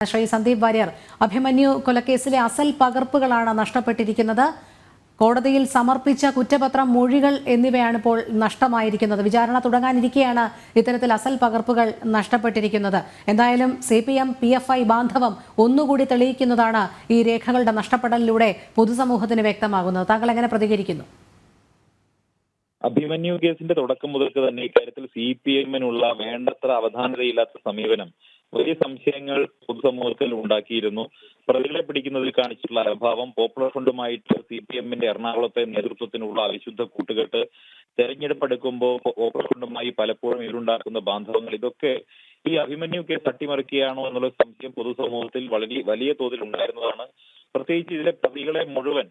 ശ്രീ സന്ദീപ് വാര്യർ, അഭിമന്യു കൊലക്കേസിലെ അസൽ പകർപ്പുകളാണ് നഷ്ടപ്പെട്ടിരിക്കുന്നത്. കോടതിയിൽ സമർപ്പിച്ച കുറ്റപത്രം, മൊഴികൾ എന്നിവയാണ് ഇപ്പോൾ നഷ്ടമായിരിക്കുന്നത്. വിചാരണ തുടങ്ങാനിരിക്കെയാണ് ഇത്തരത്തിൽ അസൽ പകർപ്പുകൾ നഷ്ടപ്പെട്ടിരിക്കുന്നത്. എന്തായാലും CPM PFI ബാന്ധവം ഒന്നുകൂടി തെളിയിക്കുന്നതാണ് ഈ രേഖകളുടെ നഷ്ടപ്പെടലിലൂടെ പൊതുസമൂഹത്തിന് വ്യക്തമാകുന്നത്. താങ്കൾ എങ്ങനെ പ്രതികരിക്കുന്നു? അഭിമന്യു കേസിന്റെ തുടക്കം മുതൽക്ക് തന്നെ ഇക്കാര്യത്തിൽ CPM-നുള്ള വേണ്ടത്ര അവധാനതയില്ലാത്ത സമീപനം വലിയ സംശയങ്ങൾ പൊതുസമൂഹത്തിൽ ഉണ്ടാക്കിയിരുന്നു. പ്രതികളെ പിടിക്കുന്നതിൽ കാണിച്ചിട്ടുള്ള അഭാവം, പോപ്പുലർ ഫ്രണ്ടുമായിട്ട് CPM-ന്റെ എറണാകുളത്തെ നേതൃത്വത്തിനുള്ള അവിശുദ്ധ കൂട്ടുകെട്ട്, തെരഞ്ഞെടുപ്പ് എടുക്കുമ്പോൾ പോപ്പുലർ ഫ്രണ്ടുമായി പലപ്പോഴും ഇവരുണ്ടാക്കുന്ന ബാന്ധവങ്ങൾ, ഇതൊക്കെ ഈ അഭിമന്യു കേസ് അട്ടിമറിക്കുകയാണോ എന്നുള്ള സംശയം പൊതുസമൂഹത്തിൽ വലിയ തോതിൽ ഉണ്ടായിരുന്നതാണ്. പ്രത്യേകിച്ച് ഇതിലെ പ്രതികളെ മുഴുവൻ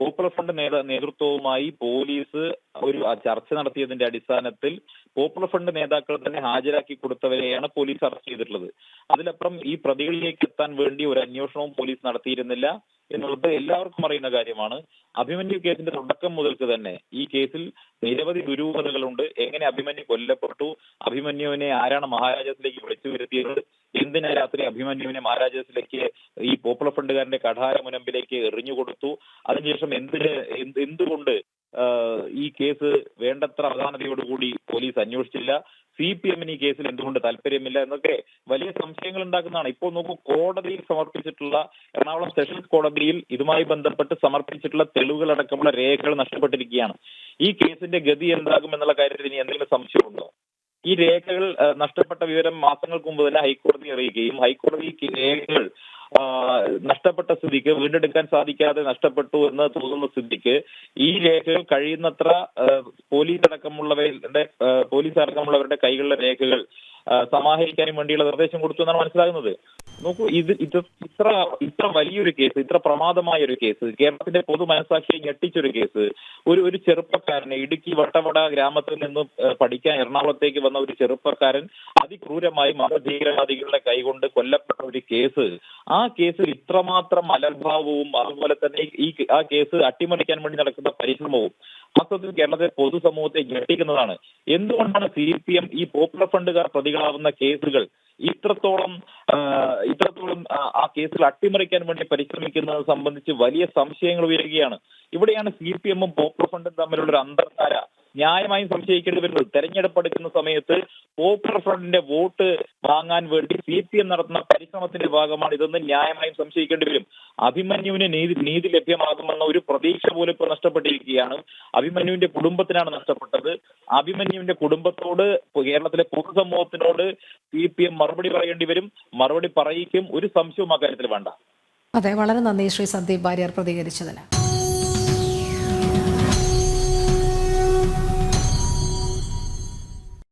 പോപ്പുലർ ഫ്രണ്ട് നേതൃത്വവുമായി പോലീസ് ഒരു ചർച്ച നടത്തിയതിന്റെ അടിസ്ഥാനത്തിൽ പോപ്പുലർ ഫ്രണ്ട് നേതാക്കൾ തന്നെ ഹാജരാക്കി കൊടുത്തവരെയാണ് പോലീസ് അറസ്റ്റ് ചെയ്തിട്ടുള്ളത്. അതിലപ്പുറം ഈ പ്രതികളിലേക്ക് എത്താൻ വേണ്ടി ഒരു അന്വേഷണവും പോലീസ് നടത്തിയിരുന്നില്ല എന്നുള്ളത് എല്ലാവർക്കും അറിയുന്ന കാര്യമാണ്. അഭിമന്യു കേസിന്റെ തുടക്കം മുതൽക്ക് തന്നെ ഈ കേസിൽ നിരവധി ദുരൂഹതകളുണ്ട്. എങ്ങനെ അഭിമന്യു കൊല്ലപ്പെട്ടു, അഭിമന്യുവിനെ ആരാണ് മഹാരാജാസിലേക്ക് വിളിച്ചു വരുത്തിയത്, എന്തിനാ രാത്രി അഭിമന്യുവിനെ മഹാരാജാസിലേക്ക് ഈ പോപ്പുലർ ഫ്രണ്ടുകാരന്റെ കഠാര മുനമ്പിലേക്ക് എറിഞ്ഞുകൊടുത്തു, അതിനുശേഷം എന്തുകൊണ്ട് ഈ കേസ് വേണ്ടത്ര അവധാനതയോടുകൂടി പോലീസ് അന്വേഷിച്ചില്ല, CPM-ന് ഈ കേസിൽ എന്തുകൊണ്ട് താല്പര്യമില്ല എന്നൊക്കെ വലിയ സംശയങ്ങൾ ഉണ്ടാക്കുന്നതാണ്. ഇപ്പോൾ നോക്കൂ, കോടതിയിൽ സമർപ്പിച്ചിട്ടുള്ള, എറണാകുളം സെഷൻസ് കോടതിയിൽ ഇതുമായി ബന്ധപ്പെട്ട് സമർപ്പിച്ചിട്ടുള്ള തെളിവുകളടക്കമുള്ള രേഖകൾ നഷ്ടപ്പെട്ടിരിക്കുകയാണ്. ഈ കേസിന്റെ ഗതി എന്താകും എന്നുള്ള കാര്യത്തിൽ ഇനി എന്തെങ്കിലും സംശയമുണ്ടോ? ഈ രേഖകൾ നഷ്ടപ്പെട്ട വിവരം മാസങ്ങൾക്ക് മുമ്പ് തന്നെ ഹൈക്കോടതി അറിയിക്കുകയും ഹൈക്കോടതി രേഖകൾ നഷ്ടപ്പെട്ട സ്ഥിതിക്ക്, വീണ്ടെടുക്കാൻ സാധിക്കാതെ നഷ്ടപ്പെട്ടു എന്ന് തോന്നുന്ന സ്ഥിതിക്ക് ഈ രേഖകൾ കഴിയുന്നത്ര പോലീസ് അടക്കമുള്ളവരുടെ കൈകളിലെ രേഖകൾ സമാഹരിക്കാനും വേണ്ടിയുള്ള നിർദ്ദേശം കൊടുത്തു എന്നാണ് മനസ്സിലാകുന്നത്. നോക്കൂ, ഇത്ര വലിയൊരു കേസ്, ഇത്ര പ്രമാദമായ ഒരു കേസ്, കേരളത്തിന്റെ പൊതു മനസാക്ഷിയെ ഞെട്ടിച്ചൊരു കേസ്, ഒരു ചെറുപ്പക്കാരനെ ഇടുക്കി വട്ടവട ഗ്രാമത്തിൽ നിന്ന് പഠിക്കാൻ എറണാകുളത്തേക്ക് വന്ന ഒരു ചെറുപ്പക്കാരൻ അതിക്രൂരമായി മതഭീകരവാദികളുടെ കൈകൊണ്ട് കൊല്ലപ്പെട്ട ഒരു കേസ്, ആ കേസിൽ ഇത്രമാത്രം അലംഭാവവും അതുപോലെ തന്നെ ആ കേസ് അട്ടിമറിക്കാൻ വേണ്ടി നടക്കുന്ന പരിശ്രമവും വാസ്തവത്തിൽ കേരളത്തിലെ പൊതുസമൂഹത്തെ ഞെട്ടിക്കുന്നതാണ്. എന്തുകൊണ്ടാണ് CPM ഈ പോപ്പുലർ ഫ്രണ്ടുകാർ പ്രതികളാവുന്ന കേസുകൾ ഇത്രത്തോളം ആ കേസുകൾ അട്ടിമറിക്കാൻ വേണ്ടി പരിശ്രമിക്കുന്നത് സംബന്ധിച്ച് വലിയ സംശയങ്ങൾ ഉയരുകയാണ്. ഇവിടെയാണ് CPM-ഉം പോപ്പുലർ ഫ്രണ്ടും തമ്മിലുള്ള ഒരു അന്തർധാര ന്യായമായും സംശയിക്കേണ്ടി വരുന്നത്. തെരഞ്ഞെടുപ്പ് എടുക്കുന്ന സമയത്ത് പോപ്പുലർ ഫ്രണ്ടിന്റെ വോട്ട് വാങ്ങാൻ വേണ്ടി CPM നടത്തുന്ന പരിശ്രമത്തിന്റെ ഭാഗമാണ് ഇതൊന്നും ന്യായമായും സംശയിക്കേണ്ടി വരും. അഭിമന്യുവിന് നീതി ലഭ്യമാകുമെന്ന ഒരു പ്രതീക്ഷ പോലും ഇപ്പോൾ നഷ്ടപ്പെട്ടിരിക്കുകയാണ്. അഭിമന്യുവിന്റെ കുടുംബത്തിനാണ് നഷ്ടപ്പെട്ടത്. അഭിമന്യുവിന്റെ കുടുംബത്തോട്, കേരളത്തിലെ പൊതുസമൂഹത്തിനോട് CPM മറുപടി പറയേണ്ടി വരും. മറുപടി പറയിക്കും, ഒരു സംശയവും അക്കാര്യത്തിൽ വേണ്ട. അതെ, വളരെ നന്ദി ശ്രീ സന്ദീപ് വാര്യർ പ്രതികരിച്ചതിന്.